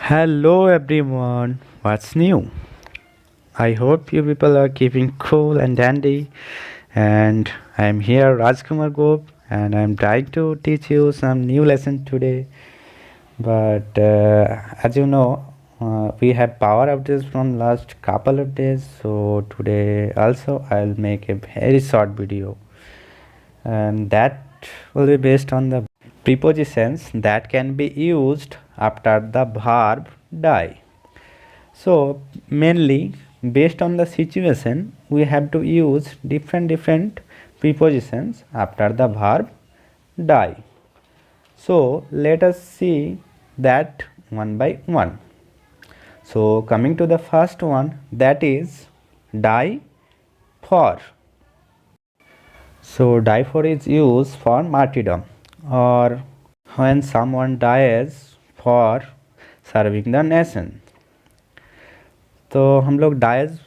Hello everyone, what's new? I hope you people are keeping cool and dandy. And I'm here, Rajkumar Gop, and I'm trying to teach you some new lesson today. But as you know, we have power outages from last couple of days. So today also I'll make a very short video, and that will be based on the prepositions that can be used after the verb die. So mainly based on the situation, we have to use different prepositions after the verb die. So let us see that one by one. So coming to the first one, that is die for. So die for is used for martyrdom, or when someone dies for serving the nation. तो हम लोग dies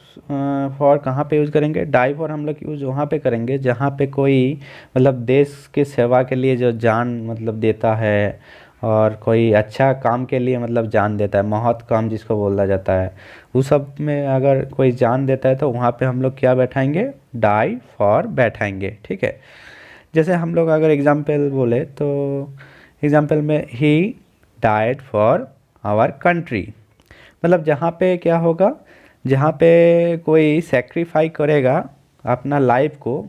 for कहाँ पे use करेंगे? Die for हम लोग use वहाँ पे करेंगे जहाँ पे कोई मतलब देश के सेवा के लिए जो जान मतलब देता है, और कोई अच्छा काम के लिए मतलब जान देता है, महत काम जिसको बोला जाता है, उस सब में अगर कोई जान देता है तो वहाँ पे हम लोग क्या बैठाएंगे? Die for बैठाएंगे। ठीक है, जैसे हम लोग अगर एग्जाम्पल बोले तो एग्जाम्पल में ही डाइड फॉर आवर कंट्री, मतलब जहाँ पे क्या होगा, जहाँ पे कोई सेक्रीफाई करेगा अपना लाइफ को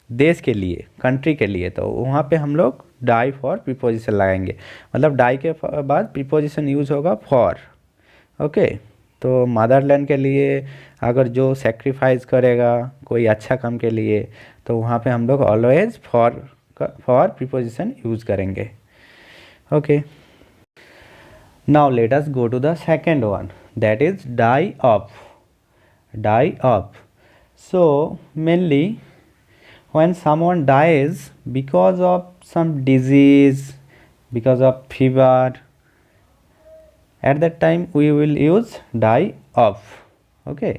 देश के लिए, कंट्री के लिए, तो वहाँ पे हम लोग डाई फॉर प्रीपोजिशन लगाएंगे। मतलब डाई के बाद प्रीपोजिशन यूज़ होगा फॉर। ओके, तो मदरलैंड के लिए अगर जो सेक्रीफाइस करेगा कोई अच्छा काम के लिए, तो वहाँ पे हम लोग ऑलवेज फॉर प्रीपोजिशन यूज़ करेंगे। Okay, now let us go to the second one, that is die of. Die of. So mainly when someone dies because of some disease, because of fever, at that time we will use die of. Okay,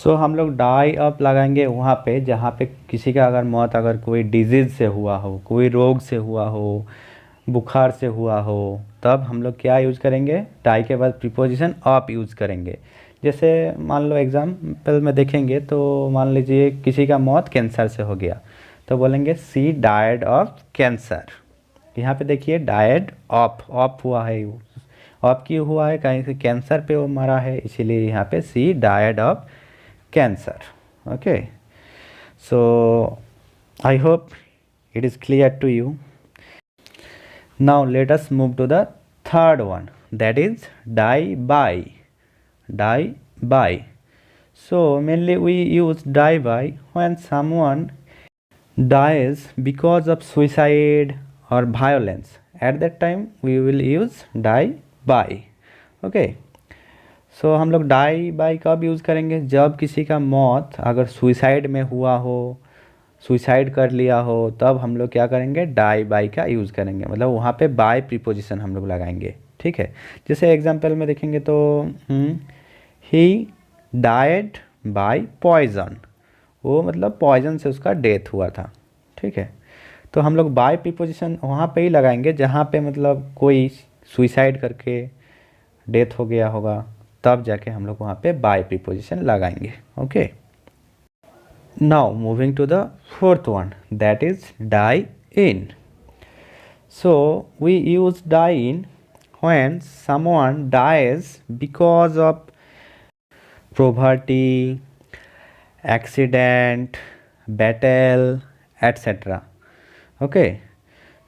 सो हम लोग die up लगाएंगे वहाँ पे जहाँ पे किसी का अगर मौत अगर कोई डिजीज़ से हुआ हो, कोई रोग से हुआ हो, बुखार से हुआ हो, तब हम लोग क्या यूज़ करेंगे? डाई के बाद प्रीपोजिशन अप यूज़ करेंगे। जैसे मान लो एग्जाम्पल में देखेंगे तो मान लीजिए किसी का मौत कैंसर से हो गया, तो बोलेंगे सी डाइड ऑफ कैंसर। यहाँ पे देखिए डाइड ऑफ हुआ है, ऑफ क्यों हुआ है? कहीं से कैंसर पे वो मरा है, इसीलिए यहाँ पे she died of cancer. Okay, so I hope it is clear to you. Now let us move to the third one, that is die by. Die by. So mainly we use die by when someone dies because of suicide or violence. At that time we will use die by. Okay, सो हम लोग die by कब use करेंगे? जब किसी का मौत अगर suicide में हुआ हो, सुइसाइड कर लिया हो, तब हम लोग क्या करेंगे? डाई बाई का यूज़ करेंगे, मतलब वहाँ पे बाय प्रीपोजिशन हम लोग लगाएंगे। ठीक है, जैसे एग्जांपल में देखेंगे तो ही डाइड बाय पॉइजन, वो मतलब पॉइजन से उसका डेथ हुआ था। ठीक है, तो हम लोग बाय प्रीपोजिशन वहाँ पे ही लगाएंगे जहाँ पे मतलब कोई सुइसाइड करके डेथ हो गया होगा, तब जाके हम लोग वहाँ पे बाय प्रीपोजिशन लगाएंगे। Okay, now moving to the fourth one, that is die in. So we use die in when someone dies because of poverty, accident, battle etcetera. Okay,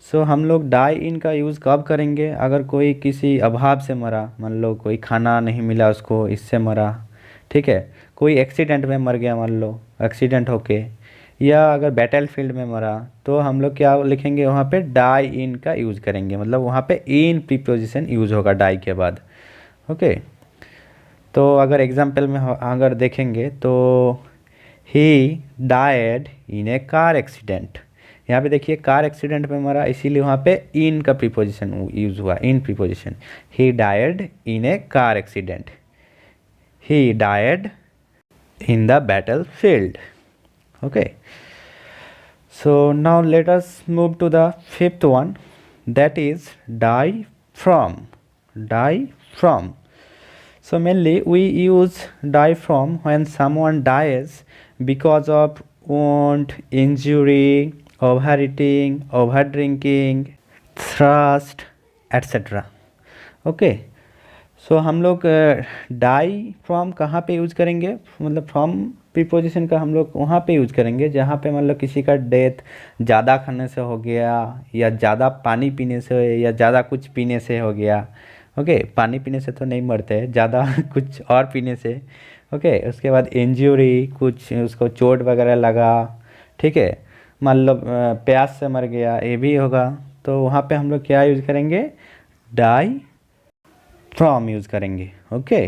so हम लोग डाई इन का यूज़ कब करेंगे? अगर कोई किसी अभाव से मरा, मान लो कोई खाना नहीं मिला उसको, इससे मरा। ठीक है, कोई एक्सीडेंट में मर गया, मान लो एक्सीडेंट होके, या अगर बैटल फील्ड में मरा, तो हम लोग क्या लिखेंगे? वहाँ पे डाई इन का यूज़ करेंगे, मतलब वहाँ पे इन प्रीपोजिशन यूज़ होगा डाई के बाद। ओके, तो अगर एग्जाम्पल में अगर देखेंगे तो ही died in a car accident, यहाँ पे देखिए कार एक्सीडेंट में मरा, इसीलिए वहाँ पे इन का प्रीपोजिशन यूज़ हुआ, in preposition. He died in a car accident, he died in the battle field. Okay, so now let us move to the fifth one, that is die from. die from. So mainly we use die from when someone dies because of wound, injury, overeating, overdrinking, thirst etcetera. Okay, so हम लोग die from कहाँ पे use करेंगे, मतलब from preposition का हम लोग वहाँ पे यूज़ करेंगे जहाँ पे मतलब किसी का डेथ ज़्यादा खाने से हो गया या ज़्यादा पानी पीने से या ज़्यादा कुछ पीने से हो गया. ओके, पानी पीने से तो नहीं मरते, ज़्यादा कुछ और पीने से. ओके, उसके बाद इंजरी, कुछ उसको चोट वगैरह लगा, ठीक है, मान लो प्यास से मर गया, ये भी होगा. तो वहाँ पे हम लोग क्या यूज़ करेंगे, डाई फ्रॉम यूज़ करेंगे. Okay,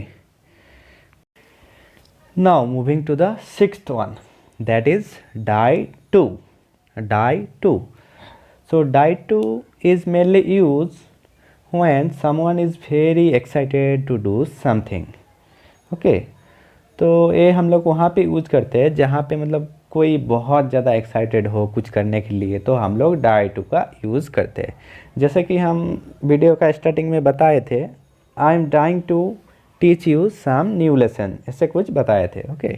now moving to the sixth one, that is die to. Die to. So die to is mainly use when someone is very excited to do something. Okay, तो ये हम लोग वहाँ पे use करते हैं जहाँ पे मतलब कोई बहुत ज़्यादा एक्साइटेड हो कुछ करने के लिए, तो हम लोग डाई टू का यूज़ करते हैं. जैसे कि हम वीडियो का स्टार्टिंग में बताए थे, I am dying to teach you some new lesson, ऐसे कुछ बताए थे. ओके,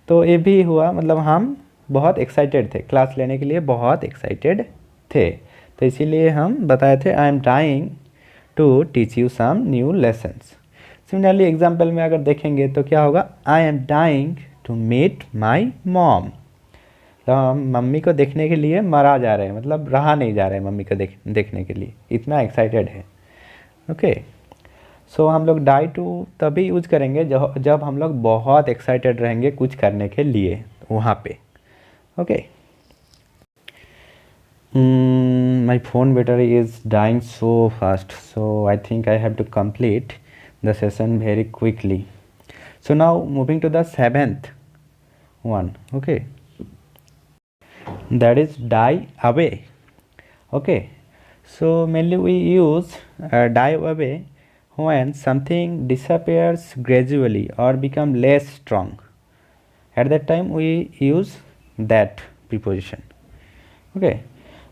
तो ये भी हुआ, मतलब हम बहुत एक्साइटेड थे, क्लास लेने के लिए बहुत एक्साइटेड थे, तो इसीलिए हम बताए थे I am dying to teach you some new lessons. Similarly example में अगर देखेंगे तो क्या होगा, I am dying to meet my mom. तो हम मम्मी को देखने के लिए मरा जा रहे हैं, मतलब रहा नहीं जा रहे हैं मम्मी को देखने के लिए, इतना एक्साइटेड है. ओके, सो हम लोग डाई टू तभी यूज करेंगे जब हम लोग बहुत एक्साइटेड रहेंगे कुछ करने के लिए वहाँ पे. Okay, my phone battery is dying so fast, so I think I have to complete the session very quickly. So now moving to the seventh one. Okay, that is die away. Okay, so mainly we use die away when something disappears gradually or become less strong. At that time we use that preposition. Okay,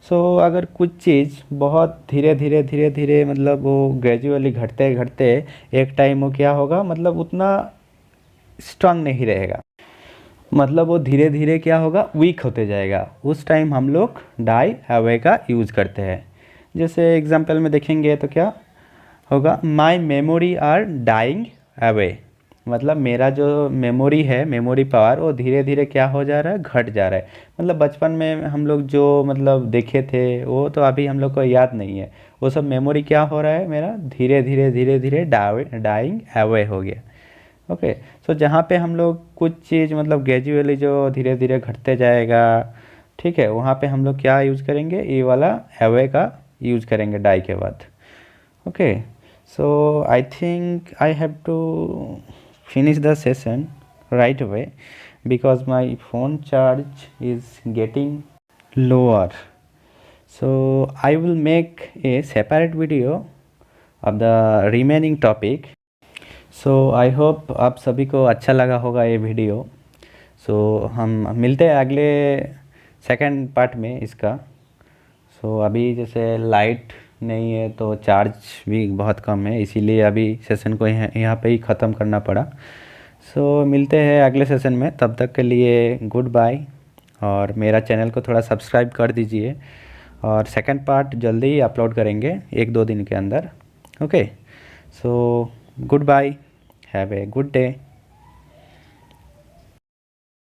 सो अगर कुछ चीज़ बहुत धीरे धीरे मतलब वो gradually घटते घटते एक टाइम वो क्या होगा, मतलब उतना स्ट्रांग नहीं रहेगा, मतलब वो धीरे धीरे क्या होगा, वीक होते जाएगा. उस टाइम हम लोग डाई अवे का यूज़ करते हैं. जैसे एग्जांपल में देखेंगे तो क्या होगा, my memory are dying away, मतलब मेरा जो मेमोरी है, मेमोरी पावर, वो धीरे धीरे क्या हो जा रहा है, घट जा रहा है. मतलब बचपन में हम लोग जो मतलब देखे थे वो तो अभी हम लोग को याद नहीं है, वो सब मेमोरी क्या हो रहा है मेरा, धीरे धीरे डाइंग अवे हो गया. ओके, सो जहाँ पे हम लोग कुछ चीज़ मतलब ग्रेजुअली जो धीरे धीरे घटते जाएगा, ठीक है, वहाँ पे हम लोग क्या यूज़ करेंगे, ये वाला अवे का यूज़ करेंगे डाई के बाद. Okay, so I think I have to finish the session right away because my phone charge is getting lower. So I will make a separate video of the remaining topic. So I hope आप सभी को अच्छा लगा होगा ये video. So हम मिलते हैं अगले सेकंड पार्ट में इसका. So अभी जैसे लाइट नहीं है तो चार्ज भी बहुत कम है, इसीलिए अभी सेशन को यहाँ पे ही ख़त्म करना पड़ा. सो मिलते हैं अगले सेशन में, तब तक के लिए गुड बाय. और मेरा चैनल को थोड़ा सब्सक्राइब कर दीजिए, और सेकंड पार्ट जल्दी ही अपलोड करेंगे 1-2 दिन के अंदर. Okay, so goodbye, have a good day.